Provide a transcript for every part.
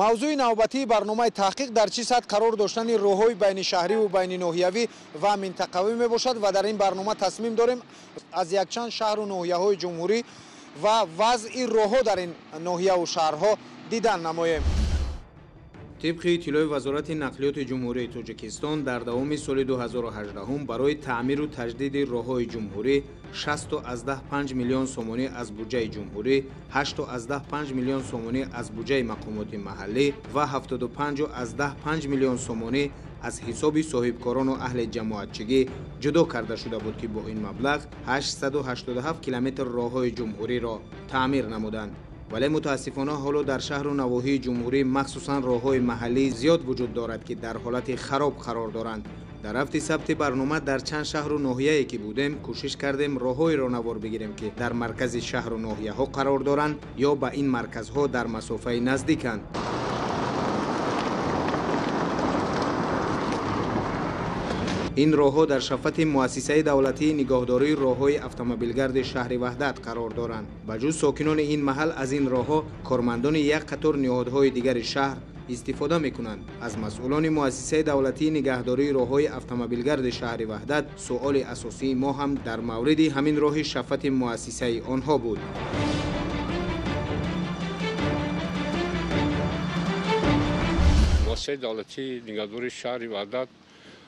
мавзӯи навбатии барномаи таҳқиқ дар чӣ сатҳ қарор доштани роҳҳои байнишаҳрӣ ва байниноҳиявӣ ва минтақавӣ мебошад ва дар ин барнома тасмим дорем аз якчанд шаҳру ноҳияҳои ҷумҳурӣ ва вазъи роҳҳо дар ин ноҳияву шаҳрҳо дидан намоем. طبق اطلاع وزارت نقلیات جمهوری تاجیکستان در دوام سال 2018 برای تعمیر و تجدید راههای جمهوری 6.5 میلیون سومانی از بودجه جمهوری، 8.5 میلیون سومانی از بودجه مقامات محلی و 75.5 میلیون سومانی از حساب صاحبکاران و اهل جماعتچگی جدا کرده شده بود که با این مبلغ 887 کیلومتر راههای جمهوری را تعمیر نمودند. ولی متاسفانه حالا در شهر و نواحی جمهوری مخصوصا راههای محلی زیاد وجود دارد که در حالت خراب قرار دارند. در هفته ثبت برنامه در چند شهر و ناحیه‌ای که بودیم کوشش کردیم راههای را نوار بگیریم که در مرکز شهر و ناحیه ها قرار دارند یا به این مرکزها در مسافه نزدیکند. این راهها در شفت مؤسسه دولتی نگهداری راههای اتومبیلگرد شهر وحدت قرار دارند. بجز ساکنان این محل از این راهها کارمندان یک قطار نهادهای دیگر شهر استفاده میکنند. از مسئولان مؤسسه دولتی نگهداری راههای اتومبیلگرد شهر وحدت سؤال اساسی ما هم در مورد همین راه شفت مؤسسه آنها بود. مؤسسه دولتی نگهداری شهر وحدت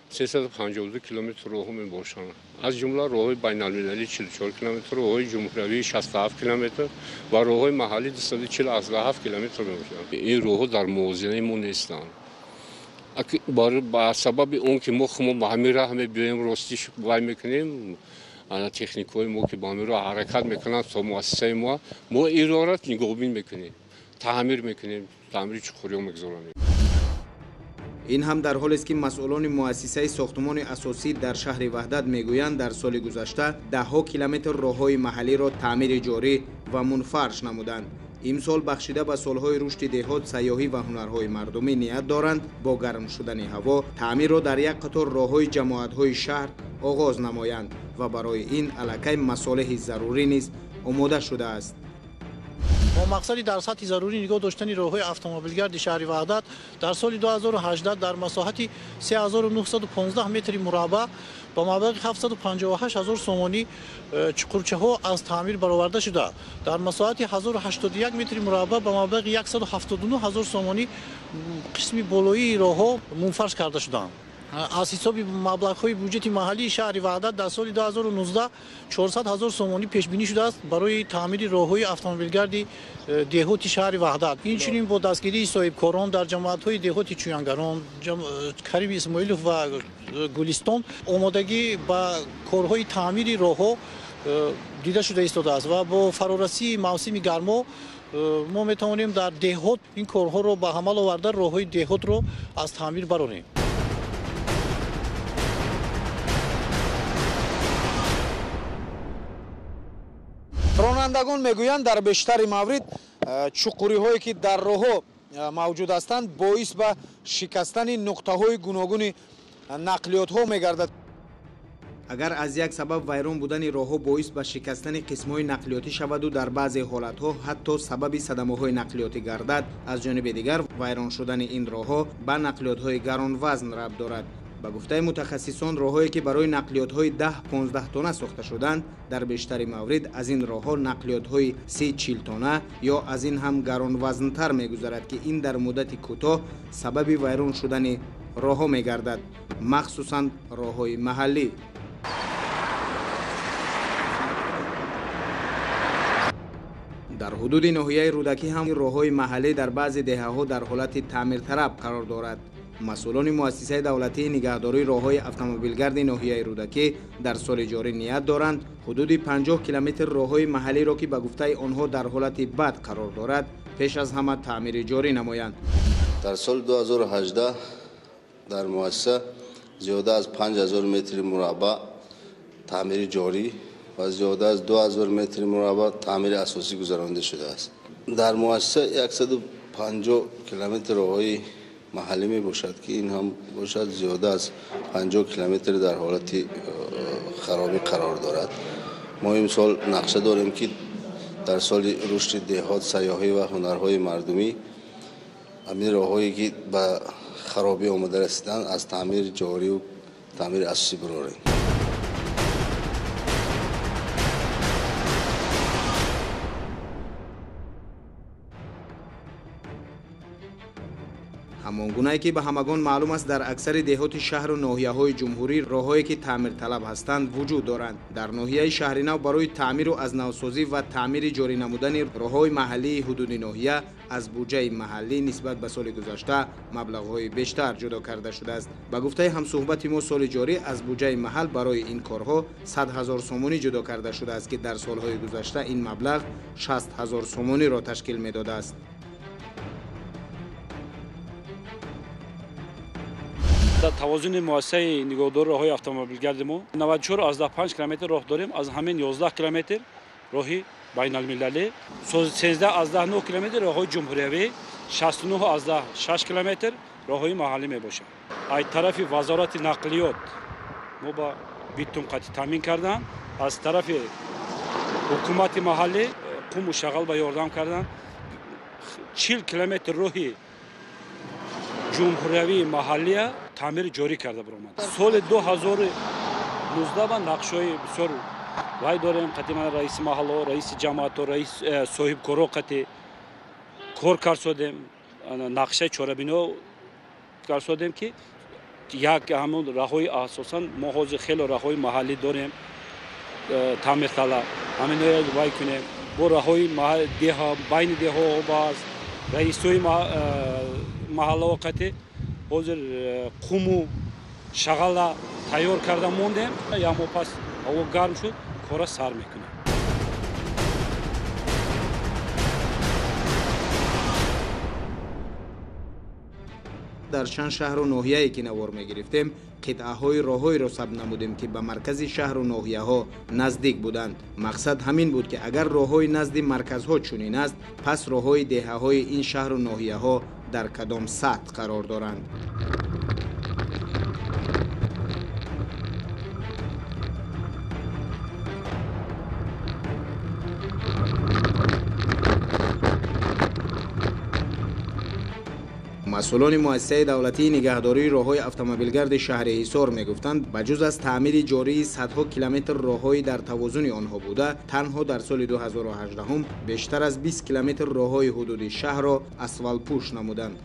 352 کیلومتر راه میباشند. از جمله راههای بین‌المللی 44 کیلومتر، راههای جمهوری 67 کیلومتر و راههای محلی 247 کیلومتر میباشند. این راهها در موازنه ما نیستند. با سبب اون که ما به همین راه بیایم راستیش وای میکنیم، تکنیک‌های ما که با همین راه حرکت میکنند تا مؤسسه ما این راه را نگهبانی میکنیم، تعمیر میکنیم، تعمیر چخوری میگذاریم. این هم در حالی است که مسئولان مؤسسه ساختمان اساسی در شهر وحدت میگویند در سال گذشته ده‌ها کیلومتر راههای محلی را تعمیر جاری و منفرش نمودند. امسال بخشیده به سالهای رشد دهات، سیاحی و هنرهای مردمی نیت دارند با گرم شدن هوا تعمیر را در یک قطار راههای جماعت‌های شهر آغاز نمایند و برای این علاقه مصالح ضروری نیز آماده شده است. با مقصد در سطح ضروری نگاه داشتن راههای اتومبیلگرد شهر وحدت در سال 2018 در مساحت 3915 متر مربع با مبلغ 758,000 سومانی چقرچه ها از تعمیر برآورده شده. در مساحت 1081 متر مربع با مبلغ 179,000 سومانی قسم بالایی راهها منفرش کرده شدند. از حساب مبلغ‌های بودجه محلی شهر وحدت در سال 2019 400,000 سومانی پیش بینی شده است برای تعمیر راههای اتومبیلگرد دهات شهر وحدت. این چنین با دستگیری صاحبکاران در جماعت‌های دهات چویانگران، کریم اسماعیلوف و گلستان آمادگی با کارهای تعمیر راهها دیده شده ایستاده است و با فرارسی موسم گرما ما می‌توانیم در دهات این کارها را به عمل آورده راههای دهات را از تعمیر برآوریم. رانندگان میگویند در بیشتر موارد چقوری‌هایی که در راه‌ها موجود هستند باعث به شکستن نقطه‌های گوناگون نقلیات‌ها می‌گردد. اگر از یک سبب ویران بودن راه‌ها باعث به شکستن قسم‌های نقلیاتی شود و در بعضی حالت‌ها حتی سبب صدمه‌های نقلیاتی گردد، از جانب دیگر ویران شدن این راه‌ها به نقلیات‌های گران وزن ربط دارد. با گفته متخصصان راه‌هایی که برای نقلیات‌های 10-15 تانه ساخته شدند در بیشتر موارد از این راه‌ها نقلیات‌های 30-40 تانه یا از این هم گران وزن‌تر می‌گذرد که این در مدت کوتاه سبب ویران شدن راه‌ها می‌گردد، مخصوصاً راه‌های محلی. در حدود ناحیه رودکی هم راه‌های محلی در بعضی دهه‌ها در حالت تعمیر طلب قرار دارد. مسئولان مؤسسه دولتی نگهداری راه‌های اتومبیلگرد ناحیه رودکی در سال جاری نیت دارند حدود 50 کیلومتر راه‌های محلی را که به گفته آنها در حالت بد قرار دارد پیش از همه تعمیر جاری نمایند. در سال 2018 در مؤسسه زیاده از 5000 متر مربع تعمیر جاری و زیاده از 2000 متر مربع تعمیر اساسی گذرانده شده است. در مؤسسه 150 کیلومتر راه‌های محلی می باشد که این هم باشد زیاده از 50 کیلومتر در حالت خرابی قرار دارد. ما امسال نقشه داریم که در سال رشد دهات، سیاحی و هنرهای مردمی همین راههایی که به خرابی آمده رسیدن از تعمیر جاری و تعمیر اساسی براریم. همانگونه که به همگان معلوم است در اکثر دهات شهر و ناحیه‌های جمهوری راههایی که تعمیر طلب هستند وجود دارند. در ناحیه شهرنو برای تعمیر و از نوسازی و تعمیر جاری نمودن راههای محلی حدود ناحیه از بودجه محلی نسبت به سال گذشته مبلغ‌های بیشتر جدا کرده شده است. به گفته همصحبت ما سال جاری از بودجه محل برای این کارها 100,000 سومانی جدا کرده شده است که در سالهای گذشته این مبلغ 60,000 سومانی را تشکیل می‌داده است. در توازن مؤسسه نگهداری راههای اتومبیلگرد ما 94 از 5 کیلومتر راه داریم. از همین 11 کیلومتر راهی بین المللی، 13 از 9 کیلومتر راههای جمهوریوی، 69 از 6 کیلومتر راههای محلی می باشد. از طرف وزارت نقلیات ما با بیتون قطعی تامین کردن، از طرف حکومت محلی قوم و شغل به یاردم کردن. 40 کیلومتر راهی جمهوریوی محلی تعمیر جاری کرده برآمد. سال 2019 با نقشه‌های بسیار وای داریم. قطعا رئیس محله، رئیس جماعت و رئیس صاحب کارو قطع کار کردیم. نقشه چهاربینو کردیم که یک همون راههای اساساً ما حوزه خیلی راههای محلی داریم تعمیر طلب. همین وای کنیم با راههای ده بین ده ها باز رئیسای محله و قطع حاضر قومو شغل تیار کرده موندیم. یا ما پس هوا گرم شد کار سر میکنه. در چند شهر و ناحیه‌ای که نوار می‌گرفتیم قطعه‌های راه‌هایی را ثبت نمودیم که به مرکز شهر و ناحیه‌ها نزدیک بودند. مقصد همین بود که اگر راه‌های نزد مرکزها چنین است پس راه‌های دهه‌های این شهر و ناحیه‌ها در کدام سطح قرار دارند. مسئولان مؤسسه دولتی نگهداری راههای اتومبیلگرد شهر حصار میگفتند بجز از تعمیر جاری صدها کیلومتر راههای در توازن آنها بوده، تنها در سال 2018 هم بیشتر از 20 کیلومتر راههای حدود شهر را اسفالت پوش نمودند.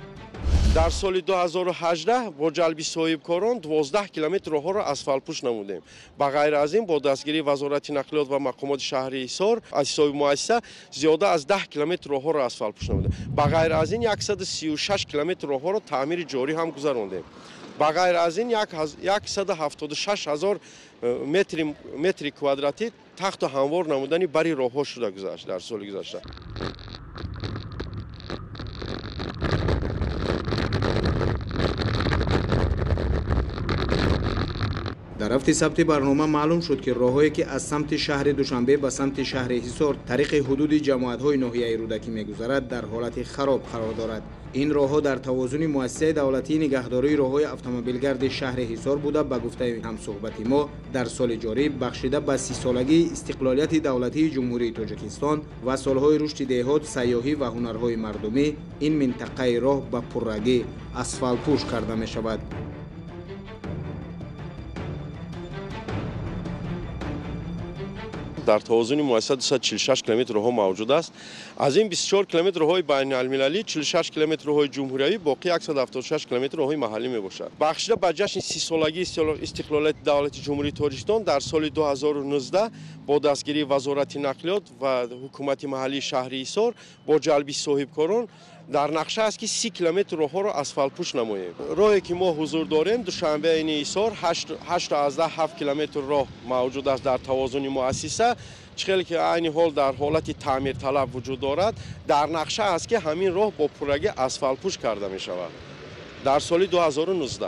در سال 2018 با جلب صاحبکاران 12 کیلومتر راه را اسفالت پوش نمودیم. به غیر از این با دستگیری وزارت نقلیات و مقامات شهر حصار از حساب مؤسسه زیاده از 10 کیلومتر راه را اسفالت پوش نمودیم. به غیر از این 136 کیلومتر راه را تعمیر جاری هم گذراندیم. به غیر از این 176,000 متر کوادراتی تخت و هموار نمودنی برای راهها شده گذشت در سال گذشته. در هفته ثبت برنامه معلوم شد که راههایی که از سمت شهر دوشنبه به سمت شهر حصار طریق حدود جماعت‌های ناحیه رودکی می‌گذرد در حالت خراب قرار دارد. این راهها در توازن مؤسسه دولتی نگهداری راههای اتومبیلگرد شهر حصار بوده. به گفته همصحبت ما در سال جاری بخشیده به 30 سالگی استقلالیت دولتی جمهوری تاجیکستان و سالهای رشد دهات، سیاحی و هنرهای مردمی این منطقه راه به پررگی اسفالت پوش کرده می‌شود. در توازن مؤسسه 246 کیلومتر راه موجود است. از این 24 کیلومتر راه بین المللی، 46 کیلومتر راه جمهوریوی، باقی 176 کیلومتر راه محلی می باشد. بخشیده به جشن 30 سالگی استقلالیت دولت جمهوری تاجیکستان در سال 2019 با دستگیری وزارت نقلیات و حکومت محلی شهر حصار با جلب صاحبکاران در نقشه است که 30 کیلومتر راه را اسفالت پوش نماییم. راهی که ما حضور داریم دوشنبه این حصار 8 از 7 کیلومتر راه موجود است در توازن مؤسسه، چخیلی که عین حال در حالت تعمیر طلب وجود دارد. در نقشه است که همین راه با پررگی اسفالت پوش کرده می شود در سال 2019.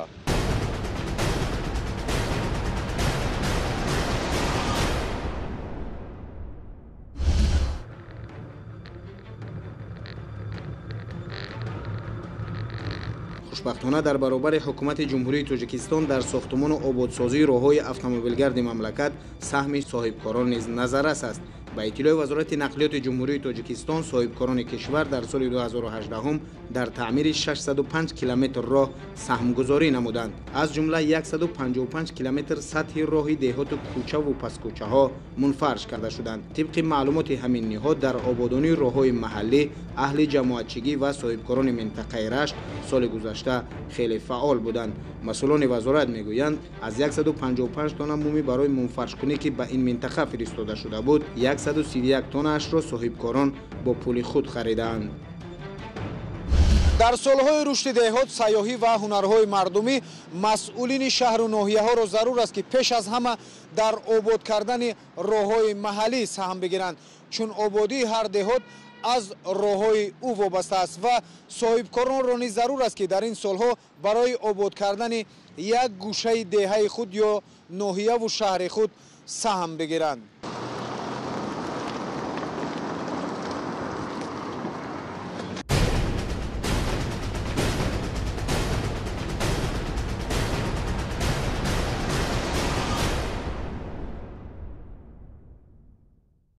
خوشبختانه در برابر حکومت جمهوری تاجیکستان در ساختمان و آبادسازی راههای اتومبیلگرد مملکت سهم صاحبکاران نیز نظررس است. ба иттилои вазорати нақлиёти ҷумҳурии тоҷикистон, соҳибкорони кишвар дар соли 2018 дар таъмири 605 километр роҳ саҳмгузорӣ намуданд. аз ҷумла 155 километр сатҳи роҳи деҳоту кӯчаву паскӯчаҳо мунфарш карда шуданд. тибқи маълумоти ҳамин ниҳод, дар ободонии роҳҳои маҳаллӣ аҳли ҷамоатчигӣ ва соҳибкорони минтақаи Рашт соли гузашта хеле фаъол буданд. масъулони вазорат мегӯянд, аз 155 тонна муми барои мунфаршкунӣ ки ба ин минтақа фиристода шуда буд, 131 тоннаашро соҳибкорон бо пули худ харидаанд. дар солҳои рушди деҳот, сайёҳӣ ва ҳунарҳои мардумӣ масъулини шаҳру ноҳияҳоро зарур аст ки пеш аз ҳама дар обод кардани роҳҳои маҳаллӣ саҳм бигиранд, чун ободии ҳар деҳот аз роҳҳои ӯ вобаста аст ва соҳибкоронро низ зарур аст ки дар ин солҳо барои обод кардани як гӯшаи деҳаи худ ё ноҳияву шаҳри худ саҳм бигиранд.